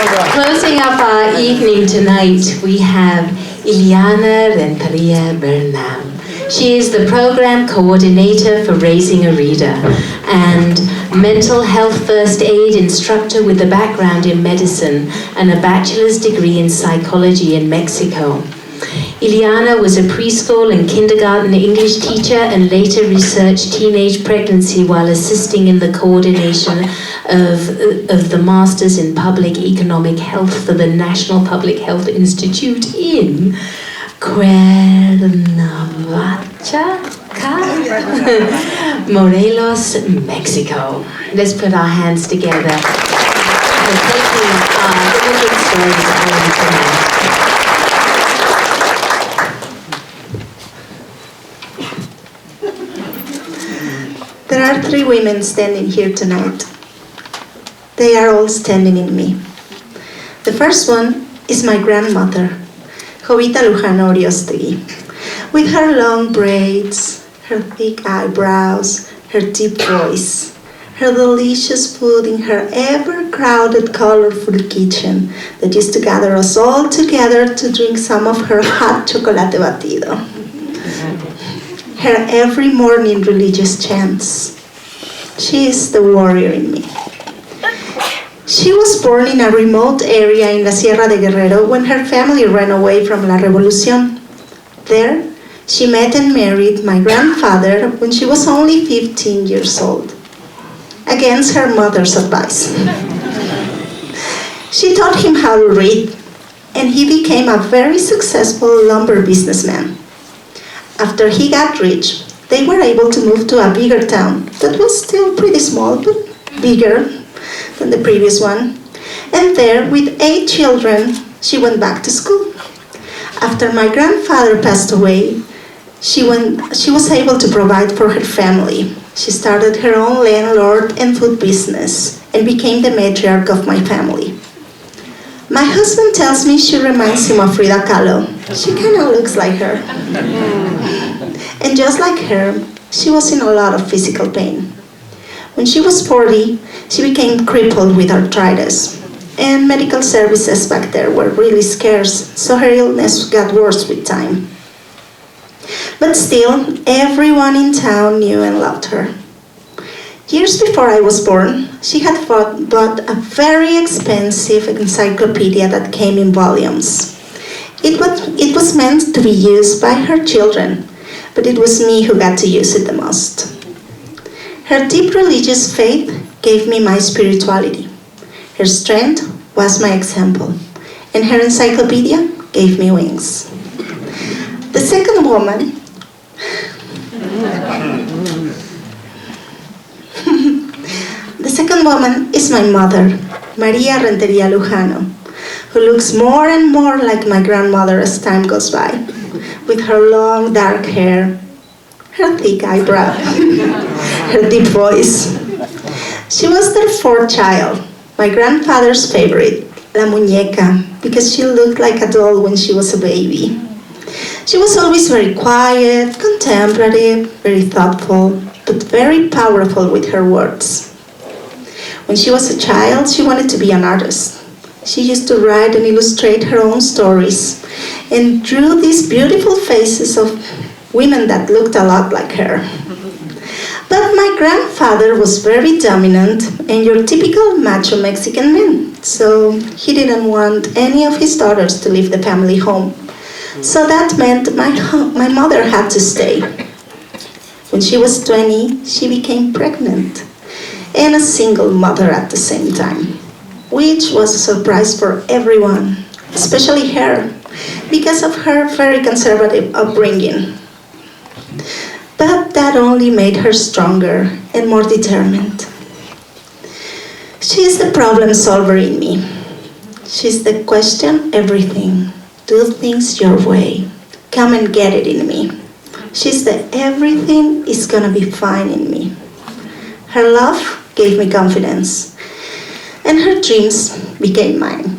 Closing up our evening tonight, we have Iliana Renteria Bernam. She is the program coordinator for Raising a Reader and mental health first aid instructor with a background in medicine and a bachelor's degree in psychology in Mexico. Iliana was a preschool and kindergarten English teacher and later researched teenage pregnancy while assisting in the coordination of the Masters in Public Economic Health for the National Public Health Institute in Cuernavaca, Morelos, Mexico. Let's put our hands together and taking our immigrant stories home tonight. There are 3 women standing here tonight. They are all standing in me. The first one is my grandmother, Jovita Lujano Oriostegui, with her long braids, her thick eyebrows, her deep voice, her delicious food in her ever-crowded, colorful kitchen that used to gather us all together to drink some of her hot chocolate batido. Her every morning religious chants. She is the warrior in me. She was born in a remote area in La Sierra de Guerrero when her family ran away from La Revolución. There, she met and married my grandfather when she was only 15 years old, against her mother's advice. She taught him how to read, and he became a very successful lumber businessman. After he got rich, they were able to move to a bigger town that was still pretty small, but bigger than the previous one. And there, with 8 children, she went back to school. After my grandfather passed away, she was able to provide for her family. She started her own landlord and food business and became the matriarch of my family. My husband tells me she reminds him of Frida Kahlo. She kind of looks like her. And just like her, she was in a lot of physical pain. When she was 40, she became crippled with arthritis. And medical services back there were really scarce, so her illness got worse with time. But still, everyone in town knew and loved her. Years before I was born, she had bought a very expensive encyclopedia that came in volumes. It was meant to be used by her children, but it was me who got to use it the most. Her deep religious faith gave me my spirituality. Her strength was my example, and her encyclopedia gave me wings. The second woman is my mother, Maria Renteria Lujano, who looks more and more like my grandmother as time goes by, with her long dark hair, her thick eyebrow, her deep voice. She was their 4th child, my grandfather's favorite, La Muñeca, because she looked like a doll when she was a baby. She was always very quiet, contemplative, very thoughtful, but very powerful with her words. When she was a child, she wanted to be an artist. She used to write and illustrate her own stories and drew these beautiful faces of women that looked a lot like her. But my grandfather was very dominant and your typical macho Mexican man, so he didn't want any of his daughters to leave the family home. So that meant my mother had to stay. When she was 20, she became pregnant and a single mother at the same time, which was a surprise for everyone, especially her, because of her very conservative upbringing. But that only made her stronger and more determined. She is the problem solver in me. She's the question everything, do things your way, come and get it in me. She's the everything is gonna be fine in me. Her love gave me confidence, and her dreams became mine.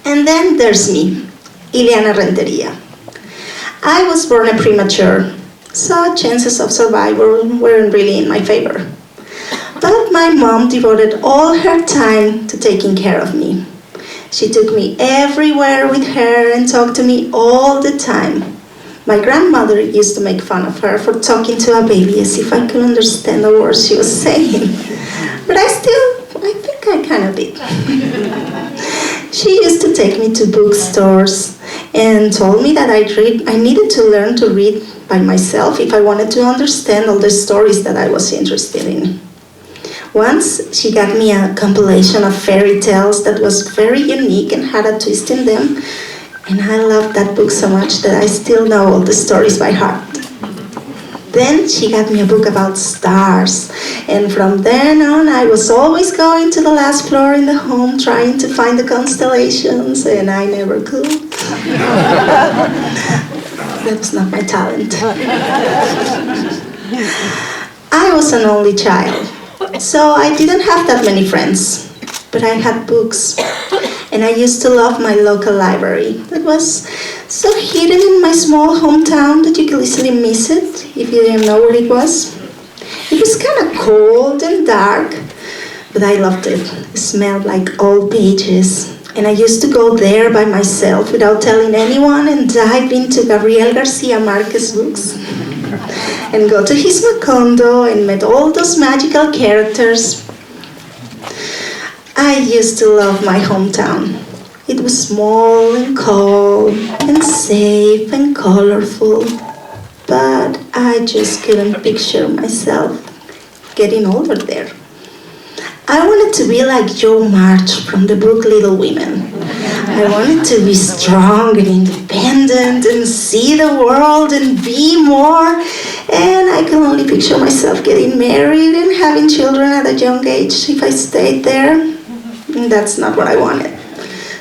And then there's me, Iliana Renteria. I was born a premature, so chances of survival weren't really in my favor. But my mom devoted all her time to taking care of me. She took me everywhere with her and talked to me all the time. My grandmother used to make fun of her for talking to a baby as if I could understand the words she was saying. But I think I kind of did. She used to take me to bookstores and told me that I needed to learn to read by myself if I wanted to understand all the stories that I was interested in. Once, she got me a compilation of fairy tales that was very unique and had a twist in them, and I loved that book so much that I still know all the stories by heart. Then she got me a book about stars, and from then on I was always going to the last floor in the home trying to find the constellations, and I never could. That was not my talent. I was an only child, so I didn't have that many friends, but I had books, and I used to love my local library that was so hidden in my small hometown that you could easily miss it if you didn't know where it was. It was kind of cold and dark, but I loved it. It smelled like old pages, and I used to go there by myself without telling anyone and dive into Gabriel Garcia Marquez books and go to his Macondo and met all those magical characters. I used to love my hometown. It was small and calm and safe and colorful, but I just couldn't picture myself getting older there. I wanted to be like Jo March from the book Little Women. I wanted to be strong and independent and see the world and be more, and I could only picture myself getting married and having children at a young age if I stayed there. And that's not what I wanted.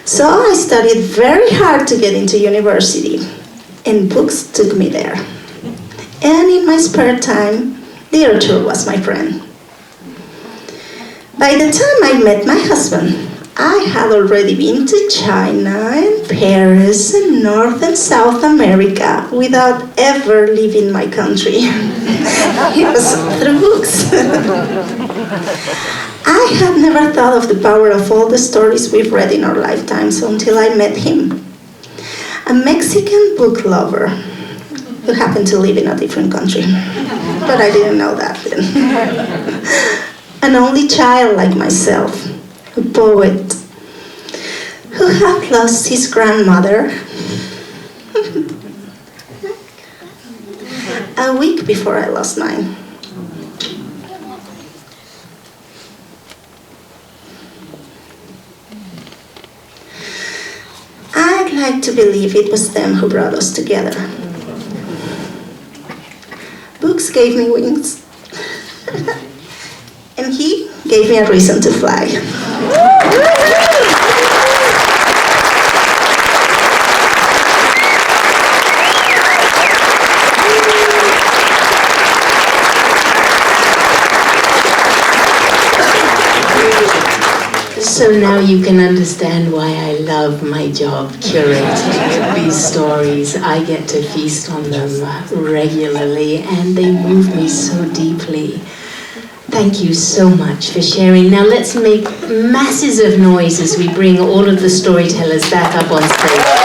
So I studied very hard to get into university, and books took me there. And in my spare time, literature was my friend. By the time I met my husband, I had already been to China and Paris and North and South America without ever leaving my country. It was through books. I had never thought of the power of all the stories we've read in our lifetimes until I met him. A Mexican book lover who happened to live in a different country. But I didn't know that then. An only child like myself, a poet, who had lost his grandmother a week before I lost mine. I'd like to believe it was them who brought us together. Books gave me wings. And he gave me a reason to fly. So now you can understand why I love my job curating these stories. I get to feast on them regularly, and they move me so deeply. Thank you so much for sharing. Now let's make masses of noise as we bring all of the storytellers back up on stage.